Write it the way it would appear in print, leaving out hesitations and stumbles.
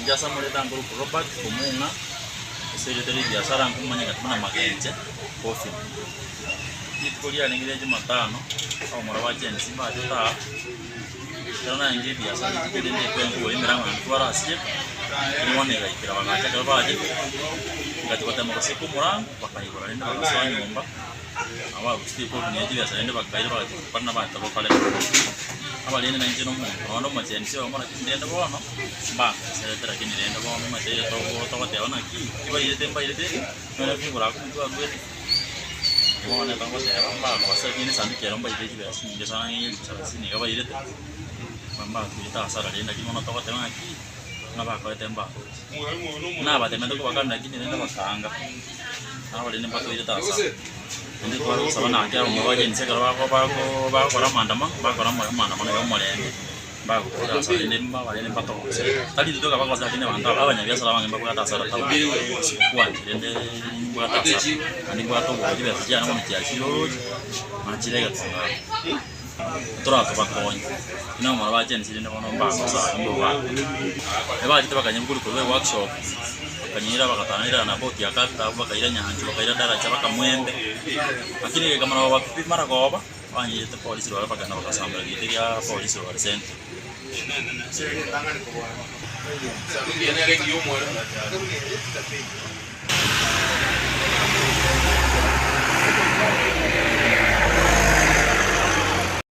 Jasa mulai tanggul Robert Kumunga, saya dari biasa rangkum banyak mana magenje, kopi. Itu kuliah yang kita cuma tahu, kalau mau wajan sih mah itu tahu. Karena yang dia biasa itu dia yang kuliah merang suara sih, ini mana lagi kira ngaca kalau aja. Nggak coba temu kesiku murang, pakai kurang ini kalau soalnya ngomong. Awal pasti pun ini aja biasanya dia pakai itu pernah baca kalau awal ini nanti nomor, kalau macam ini sih orang dia ada bawa no, bang, saya terakhir ini ada bawa macam itu tahu tahu lagi, coba ini tempat ini, mana pun berlaku itu aku ini, mau nih bang saya bang, pasal ini sampai kira orang jadi juga, dia sana ini bisa sini, coba ini tuh, bang, kita asal ada lagi mana tahu tahu lagi, nggak bakal tembak, nah, tembak itu bahkan lagi ini ada bahkan anggap, awal ini batu itu tak asal. Jadi kalau sama aja mau aja ini kalau aku orang mana yang mau ini bagus asal ini bawa ini patok tadi itu kalau kalau ini mantap awalnya biasa lama yang bawa atas ada tahu kuat jadi buat atas ini buat tuh jadi biasa jangan mau diaji macam lagi terus atau pakai ini mau aja di sini mau bagus bawa hebat itu pakainya buku workshop kanyira bakatanira na boti akata bakaira nyanju bakaira dara chaba kamwembe lakini kama na wapi mara goba wanyi te polisi wala pakana bakasambra gitu ya polisi wala sen tangan ko sabi niya rek yung mo tapi